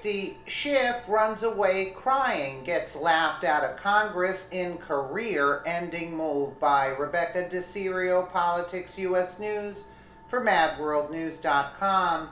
The Schiff runs away crying, gets laughed out of Congress in career-ending move by Rebecca DeCirio, Politics U.S. News for MadWorldNews.com.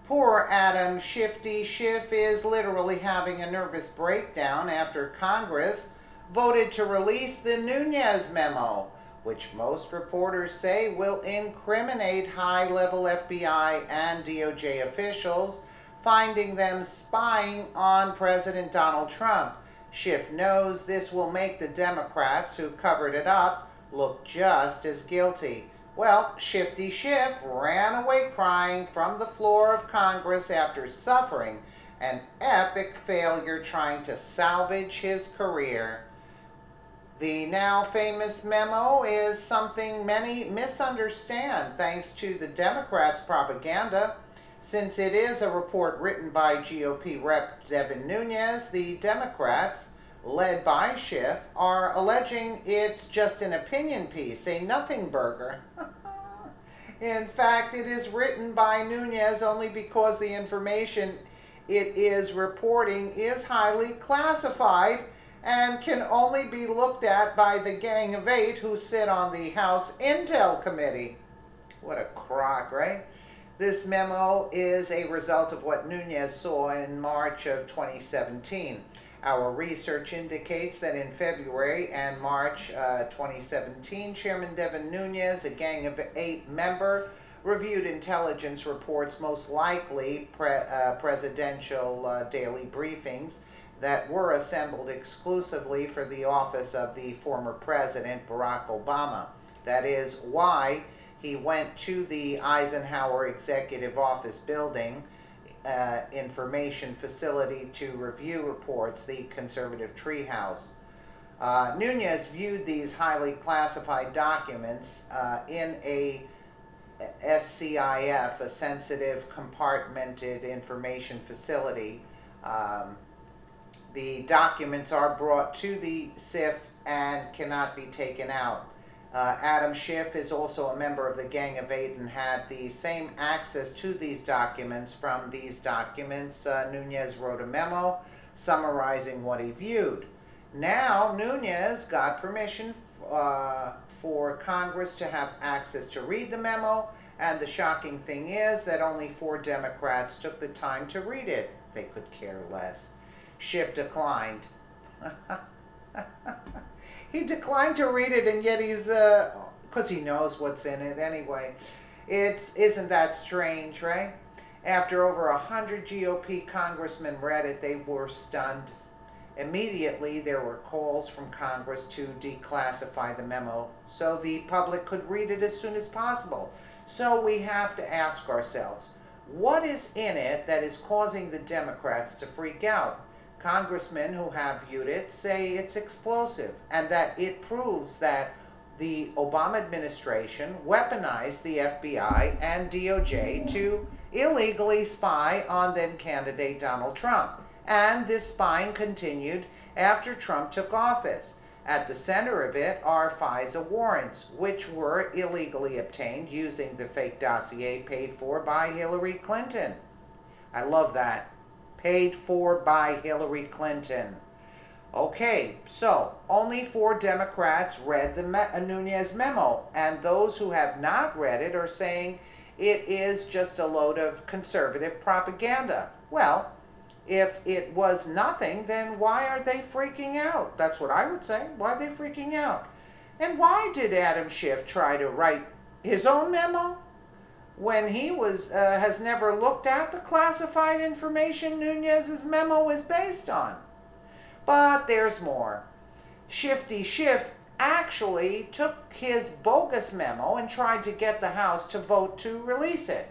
Poor Adam Shifty. Schiff is literally having a nervous breakdown after Congress voted to release the Nunes memo, which most reporters say will incriminate high-level FBI and DOJ officials, finding them spying on President Donald Trump. Schiff knows this will make the Democrats who covered it up look just as guilty. Well, Shifty Schiff ran away crying from the floor of Congress after suffering an epic failure trying to salvage his career. The now famous memo is something many misunderstand thanks to the Democrats' propaganda. Since it is a report written by GOP Rep. Devin Nunes, the Democrats, led by Schiff, are alleging it's just an opinion piece, a nothing burger. In fact, it is written by Nunes only because the information it is reporting is highly classified and can only be looked at by the Gang of Eight who sit on the House Intel Committee. What a crock, right? This memo is a result of what Nunes saw in March of 2017. Our research indicates that in February and March 2017, Chairman Devin Nunes, a Gang of Eight member, reviewed intelligence reports, most likely presidential daily briefings, that were assembled exclusively for the office of the former President Barack Obama. That is why he went to the Eisenhower Executive Office building information facility to review reports, the conservative treehouse. Nunes viewed these highly classified documents in a SCIF, a sensitive compartmented information facility. The documents are brought to the SCIF and cannot be taken out. Adam Schiff is also a member of the Gang of Eight and had the same access to these documents. From these documents, Nunes wrote a memo summarizing what he viewed. Now, Nunes got permission for Congress to have access to read the memo, and the shocking thing is that only 4 Democrats took the time to read it. They could care less. Schiff declined. He declined to read it, and yet he's, because he knows what's in it anyway. Isn't that strange, right? After over 100 GOP congressmen read it, they were stunned. Immediately, there were calls from Congress to declassify the memo so the public could read it as soon as possible. So we have to ask ourselves, what is in it that is causing the Democrats to freak out? Congressmen who have viewed it say it's explosive and that it proves that the Obama administration weaponized the FBI and DOJ to illegally spy on then-candidate Donald Trump. And this spying continued after Trump took office. At the center of it are FISA warrants, which were illegally obtained using the fake dossier paid for by Hillary Clinton. I love that. Paid for by Hillary Clinton. Okay, so only 4 Democrats read the Nunes memo, and those who have not read it are saying it is just a load of conservative propaganda. Well, if it was nothing, then why are they freaking out? That's what I would say. Why are they freaking out? And why did Adam Schiff try to write his own memo when he has never looked at the classified information Nunes' memo is based on? But there's more. Shifty Schiff actually took his bogus memo and tried to get the House to vote to release it.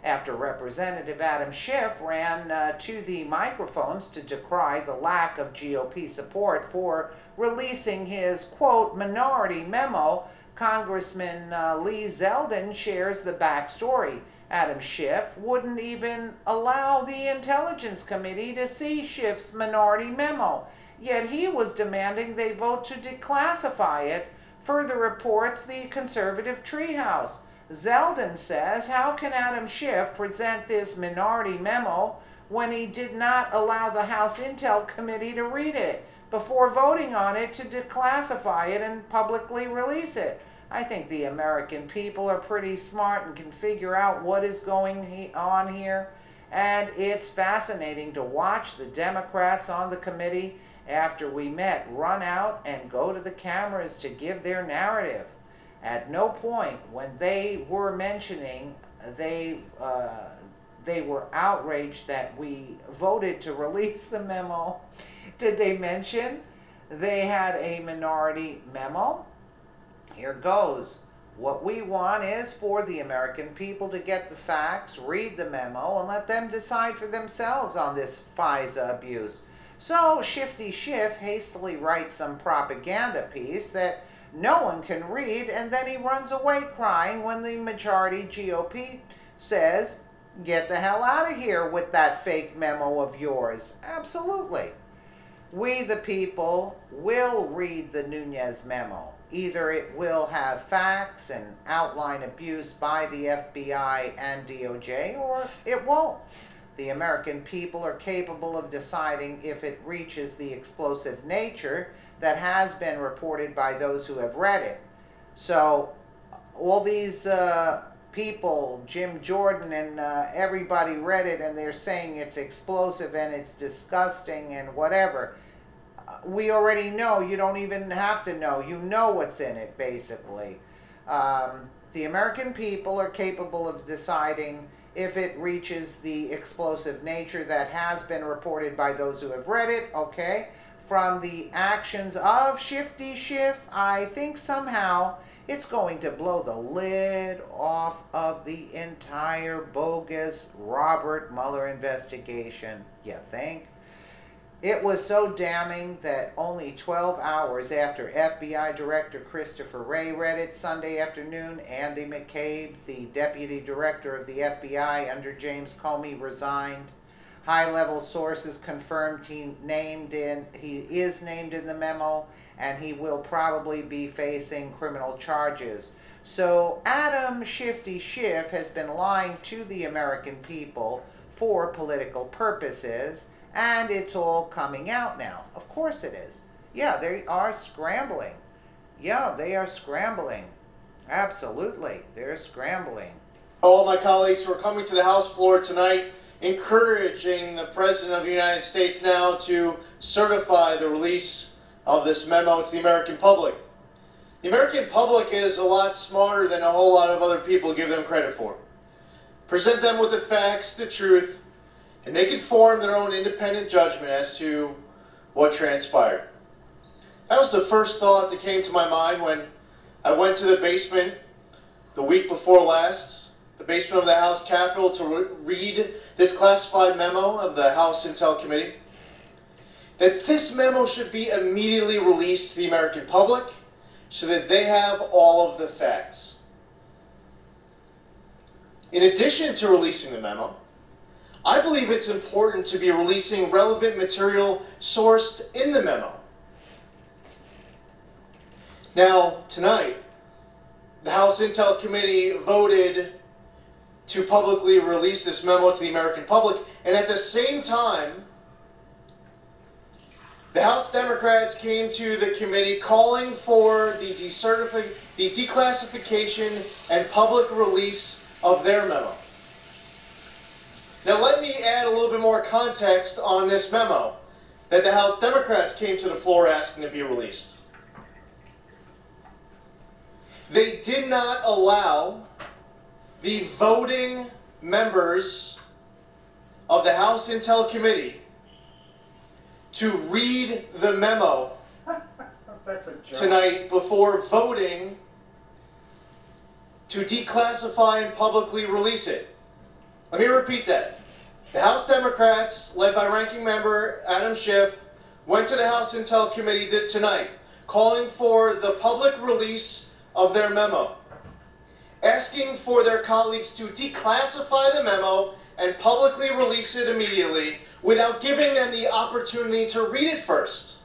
After Representative Adam Schiff ran to the microphones to decry the lack of GOP support for releasing his, quote, minority memo, Congressman Lee Zeldin shares the backstory. Adam Schiff wouldn't even allow the Intelligence Committee to see Schiff's minority memo, yet he was demanding they vote to declassify it, further reports the conservative treehouse. Zeldin says, how can Adam Schiff present this minority memo when he did not allow the House Intel Committee to read it before voting on it to declassify it and publicly release it. I think the American people are pretty smart and can figure out what is going on here. And it's fascinating to watch the Democrats on the committee, after we met, run out and go to the cameras to give their narrative. At no point when they were mentioning they were outraged that we voted to release the memo, did they mention they had a minority memo? Here goes. What we want is for the American people to get the facts, read the memo, and let them decide for themselves on this FISA abuse. So Shifty Schiff hastily writes some propaganda piece that no one can read, and then he runs away crying when the majority GOP says, "Get the hell out of here with that fake memo of yours." Absolutely. We, the people, will read the Nunes memo. Either it will have facts and outline abuse by the FBI and DOJ, or it won't. The American people are capable of deciding if it reaches the explosive nature that has been reported by those who have read it. So all these people, Jim Jordan and everybody read it, and they're saying it's explosive and it's disgusting and whatever. We already know. You don't even have to know. You know what's in it, basically. The American people are capable of deciding if it reaches the explosive nature that has been reported by those who have read it, okay? From the actions of Shifty Schiff, I think somehow it's going to blow the lid off of the entire bogus Robert Mueller investigation. You think? It was so damning that only 12 hours after FBI Director Christopher Wray read it Sunday afternoon, Andy McCabe, the Deputy Director of the FBI under James Comey, resigned. High-level sources confirmed he is named in the memo, and he will probably be facing criminal charges. So Adam Shifty Schiff has been lying to the American people for political purposes, and it's all coming out now. Of course it is. Yeah, they are scrambling. Yeah, they are scrambling. Absolutely, they're scrambling. All my colleagues who are coming to the House floor tonight, encouraging the President of the United States now to certify the release of this memo to the American public. The American public is a lot smarter than a whole lot of other people give them credit for. Present them with the facts, the truth, and they can form their own independent judgment as to what transpired. That was the first thought that came to my mind when I went to the basement the week before last, the basement of the House Capitol, to read this classified memo of the House Intel Committee. That this memo should be immediately released to the American public so that they have all of the facts. In addition to releasing the memo, I believe it's important to be releasing relevant material sourced in the memo. Now, tonight, the House Intel Committee voted to publicly release this memo to the American public, and at the same time, the House Democrats came to the committee calling for the declassification and public release of their memo. Now let me add a little bit more context on this memo that the House Democrats came to the floor asking to be released. They did not allow the voting members of the House Intel Committee to read the memo tonight before voting to declassify and publicly release it. Let me repeat that. The House Democrats, led by Ranking Member Adam Schiff, went to the House Intel Committee tonight, calling for the public release of their memo, asking for their colleagues to declassify the memo and publicly release it immediately without giving them the opportunity to read it first.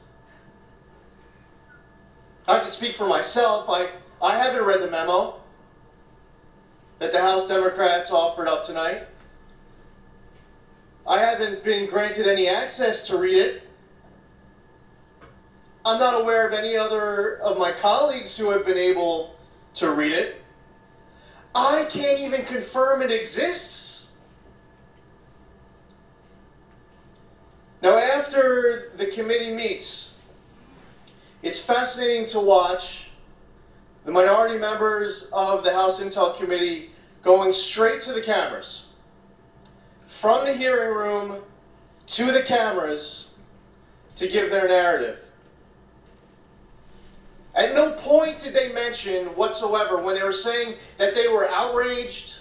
I can speak for myself. I haven't read the memo that the House Democrats offered up tonight. I haven't been granted any access to read it. I'm not aware of any other of my colleagues who have been able to read it. I can't even confirm it exists. Now, after the committee meets, it's fascinating to watch the minority members of the House Intel Committee going straight to the cameras, from the hearing room to the cameras, to give their narrative. At no point did they mention whatsoever, when they were saying that they were outraged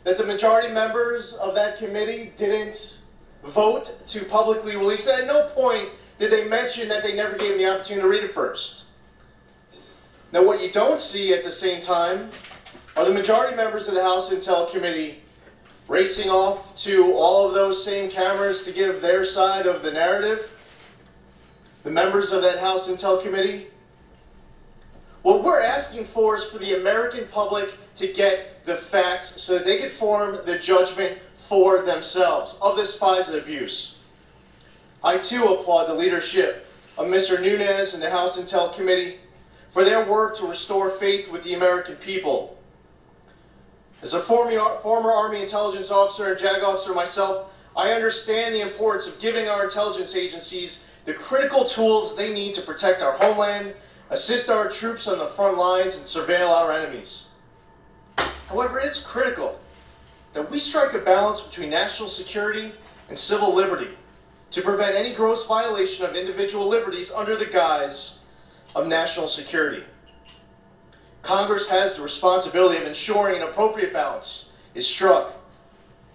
that the majority members of that committee didn't vote to publicly release it. At no point did they mention that they never gave them the opportunity to read it first. Now, what you don't see at the same time are the majority members of the House Intel Committee racing off to all of those same cameras to give their side of the narrative. The members of that House Intel Committee. What we're asking for is for the American public to get the facts so that they can form the judgment for themselves of this FISA abuse. I too applaud the leadership of Mr. Nunes and the House Intel Committee for their work to restore faith with the American people. As a former Army intelligence officer and JAG officer myself, I understand the importance of giving our intelligence agencies the critical tools they need to protect our homeland, assist our troops on the front lines, and surveil our enemies. However, it's critical that we strike a balance between national security and civil liberty to prevent any gross violation of individual liberties under the guise of national security. Congress has the responsibility of ensuring an appropriate balance is struck.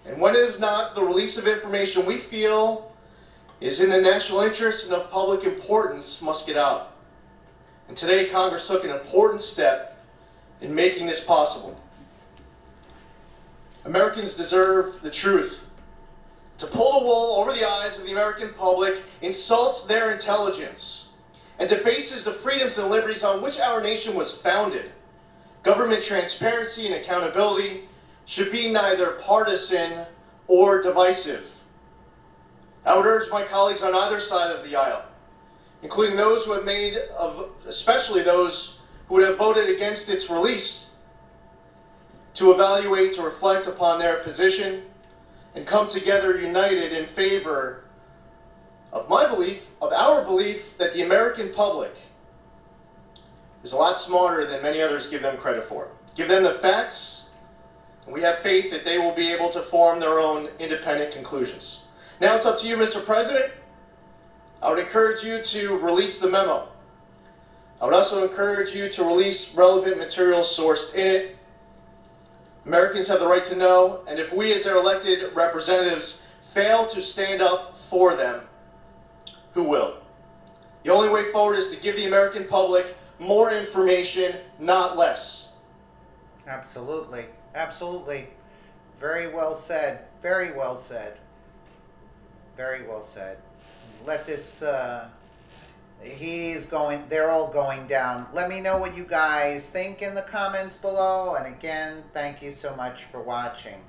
And when it is not, the release of information we feel is in the national interest and of public importance must get out. And today, Congress took an important step in making this possible. Americans deserve the truth. To pull the wool over the eyes of the American public insults their intelligence and debases the freedoms and liberties on which our nation was founded. Government transparency and accountability should be neither partisan or divisive. I would urge my colleagues on either side of the aisle, including those who have especially those who would have voted against its release, to evaluate, to reflect upon their position, and come together united in favor of my belief, of our belief, that the American public is a lot smarter than many others give them credit for. Give them the facts, and we have faith that they will be able to form their own independent conclusions. Now it's up to you, Mr. President. I would encourage you to release the memo. I would also encourage you to release relevant materials sourced in it. Americans have the right to know, and if we as their elected representatives fail to stand up for them, who will? The only way forward is to give the American public more information, not less. Absolutely. Absolutely. Very well said. Very well said. Very well said. Let this, they're all going down. Let me know what you guys think in the comments below. And again, thank you so much for watching.